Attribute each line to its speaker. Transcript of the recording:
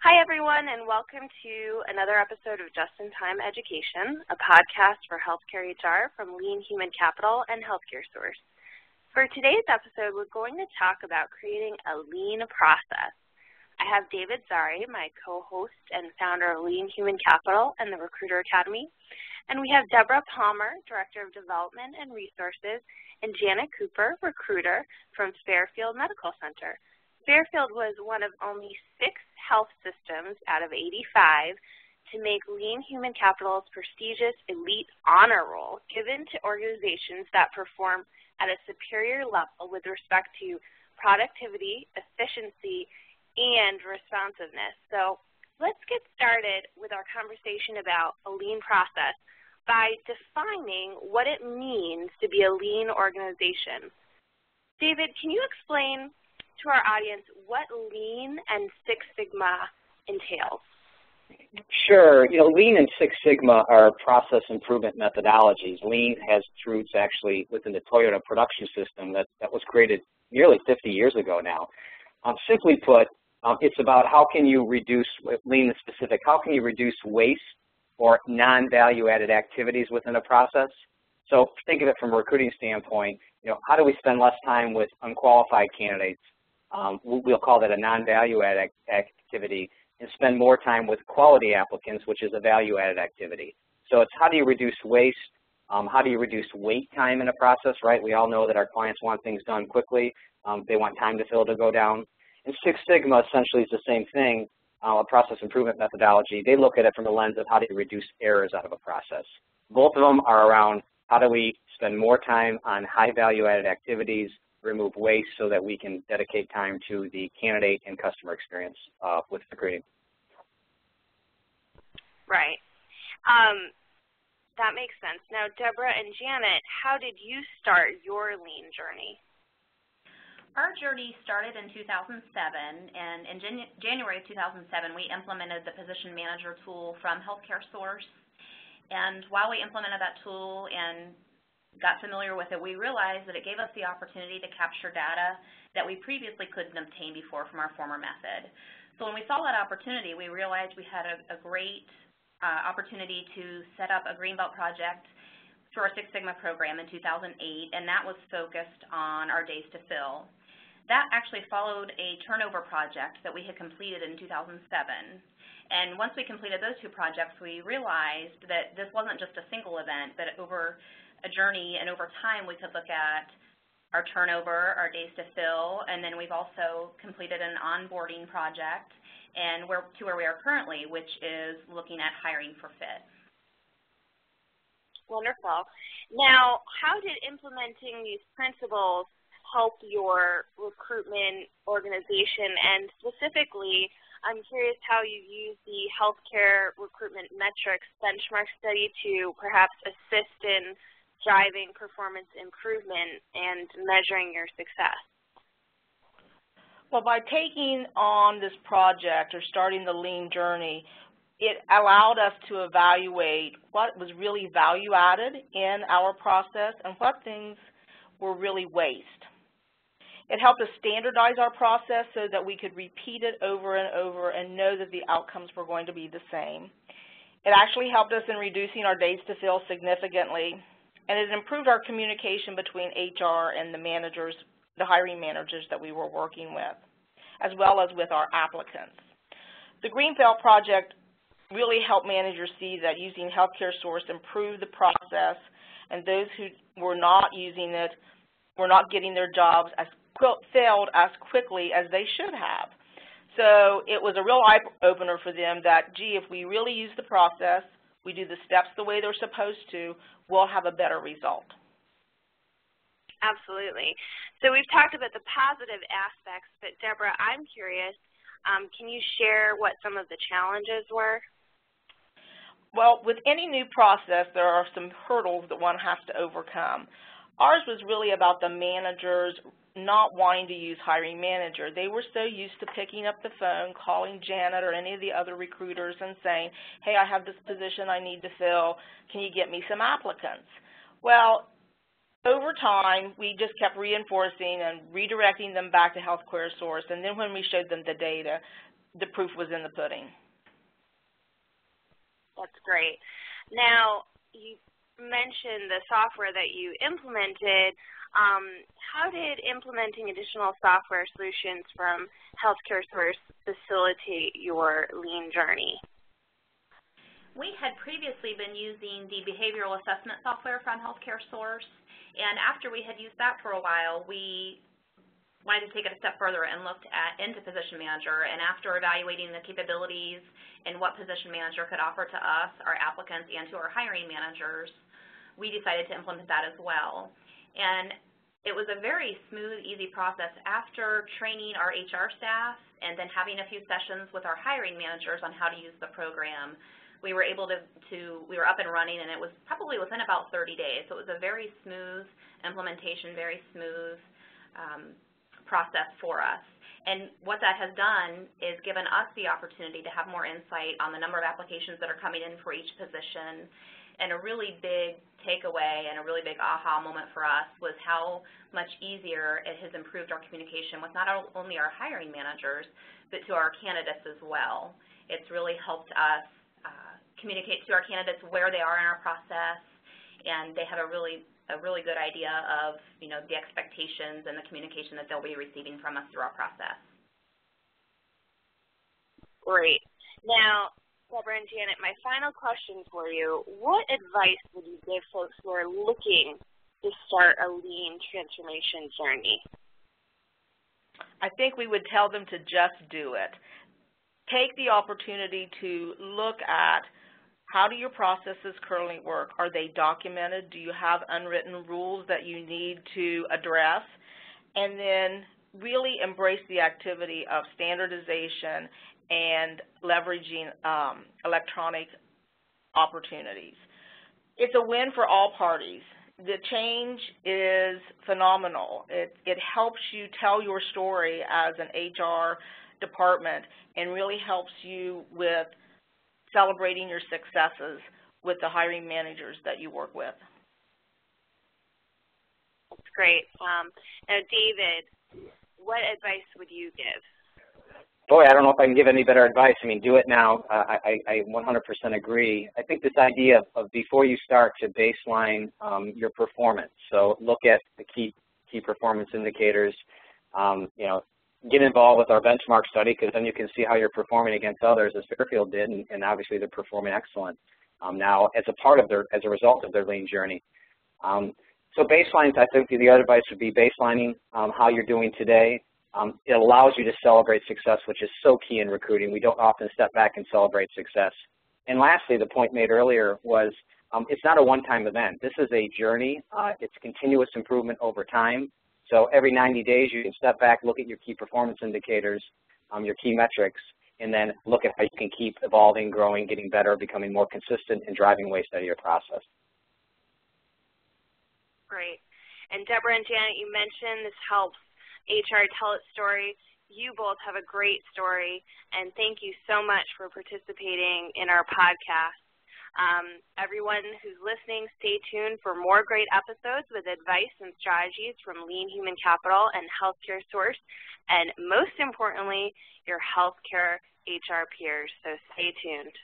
Speaker 1: Hi, everyone, and welcome to another episode of Just-in-Time Education, a podcast for healthcare HR from Lean Human Capital and Healthcare Source. For today's episode, we're going to talk about creating a lean process. I have David Zari, my co-host and founder of Lean Human Capital and the Recruiter Academy, and we have Deborah Palmer, Director of Development and Resources, and Janet Cooper, Recruiter from Fairfield Medical Center. Fairfield was one of only 6 health systems out of 85 to make Lean Human Capital's prestigious elite honor roll given to organizations that perform at a superior level with respect to productivity, efficiency, and responsiveness. So let's get started with our conversation about a lean process by defining what it means to be a lean organization. David, can you explain to our audience what Lean and Six Sigma entails?
Speaker 2: Sure. Lean and Six Sigma are process improvement methodologies. Lean has its roots actually within the Toyota production system that was created nearly 50 years ago now. Simply put, it's about how can you reduce, Lean is specific, how can you reduce waste or non-value-added activities within a process? So think of it from a recruiting standpoint, how do we spend less time with unqualified candidates? We'll call that a non-value-added activity, and spend more time with quality applicants, which is a value-added activity. So it's how do you reduce waste? How do you reduce wait time in a process, right? We all know that our clients want things done quickly. They want time to fill to go down. And Six Sigma essentially is the same thing, a process improvement methodology. They look at it from the lens of how do you reduce errors out of a process. Both of them are around how do we spend more time on high value-added activities, remove waste so that we can dedicate time to the candidate and customer experience with recruiting.
Speaker 1: Right. That makes sense. Now, Deborah and Janet, how did you start your Lean journey?
Speaker 3: Our journey started in 2007, and in January of 2007, we implemented the Position Manager tool from Healthcare Source. And while we implemented that tool and got familiar with it, we realized that it gave us the opportunity to capture data that we previously couldn't obtain before from our former method. So when we saw that opportunity, we realized we had a great opportunity to set up a Greenbelt project through our Six Sigma program in 2008, and that was focused on our days to fill. That actually followed a turnover project that we had completed in 2007. And once we completed those 2 projects, we realized that this wasn't just a single event, but over a journey, and over time we could look at our turnover, our days to fill, and then we've also completed an onboarding project and where we are currently, which is looking at hiring for fit.
Speaker 1: Wonderful. Now, how did implementing these principles help your recruitment organization? And specifically, I'm curious how you use the healthcare recruitment metrics benchmark study to perhaps assist in driving performance improvement and measuring your success.
Speaker 4: Well, by taking on this project or starting the Lean journey, it allowed us to evaluate what was really value added in our process and what things were really waste. It helped us standardize our process so that we could repeat it over and over and know that the outcomes were going to be the same. It actually helped us in reducing our days to fill significantly, and it improved our communication between HR and the managers, the hiring managers that we were working with, as well as with our applicants. The Greenbelt project really helped managers see that using Healthcare Source improved the process, and those who were not using it were not getting their jobs filled as quickly as they should have. So it was a real eye-opener for them that, gee, if we really use the process, we do the steps the way they're supposed to, we'll have a better result.
Speaker 1: Absolutely. So we've talked about the positive aspects, but Deborah, I'm curious, can you share what some of the challenges were?
Speaker 4: Well, with any new process, there are some hurdles that one has to overcome. Ours was really about the managers not wanting to use hiring manager. They were so used to picking up the phone, calling Janet or any of the other recruiters and saying, hey, I have this position I need to fill. Can you get me some applicants? Well, over time, we just kept reinforcing and redirecting them back to Healthcare Source, and then when we showed them the data, the proof was in the pudding.
Speaker 1: That's great. Now, you mentioned the software that you implemented. How did implementing additional software solutions from Healthcare Source facilitate your lean journey?
Speaker 3: We had previously been using the behavioral assessment software from Healthcare Source, and after we had used that for a while, we wanted to take it a step further and looked into Physician Manager, and after evaluating the capabilities and what Physician Manager could offer to us, our applicants, and to our hiring managers, we decided to implement that as well. And it was a very smooth, easy process. After training our HR staff and then having a few sessions with our hiring managers on how to use the program, we were able we were up and running, and it was probably within about 30 days. So it was a very smooth implementation, very smooth process for us. And what that has done is given us the opportunity to have more insight on the number of applications that are coming in for each position. And a really big takeaway and a really big aha moment for us was how much easier it has improved our communication with not only our hiring managers, but to our candidates as well. It's really helped us communicate to our candidates where they are in our process, and they have a really good idea of, the expectations and the communication that they'll be receiving from us through our process.
Speaker 1: Great. Now, Deborah and Janet, my final question for you, what advice would you give folks who are looking to start a lean transformation journey?
Speaker 4: I think we would tell them to just do it. Take the opportunity to look at how do your processes currently work? Are they documented? Do you have unwritten rules that you need to address? And then really embrace the activity of standardization and leveraging electronic opportunities. It's a win for all parties. The change is phenomenal. It helps you tell your story as an HR department and really helps you with celebrating your successes with the hiring managers that you work with.
Speaker 1: That's great. Now, David, what advice would you give?
Speaker 2: Boy, I don't know if I can give any better advice. I mean, do it now. I 100% agree. I think this idea of before you start to baseline your performance. So look at the key performance indicators. Get involved with our benchmark study, because then you can see how you're performing against others, as Fairfield did, and obviously they're performing excellent now as a result of their lean journey. So baselines, I think the other advice would be baselining how you're doing today. It allows you to celebrate success, which is so key in recruiting. We don't often step back and celebrate success. And lastly, the point made earlier was it's not a one-time event. This is a journey. It's continuous improvement over time. So every 90 days, you can step back, look at your key performance indicators, your key metrics, and then look at how you can keep evolving, growing, getting better, becoming more consistent, and driving waste out of your process.
Speaker 1: Great. And Deborah and Janet, you mentioned this helps HR tell its story. You both have a great story, and thank you so much for participating in our podcast. Everyone who's listening, stay tuned for more great episodes with advice and strategies from Lean Human Capital and Healthcare Source, and most importantly, your healthcare HR peers. So stay tuned.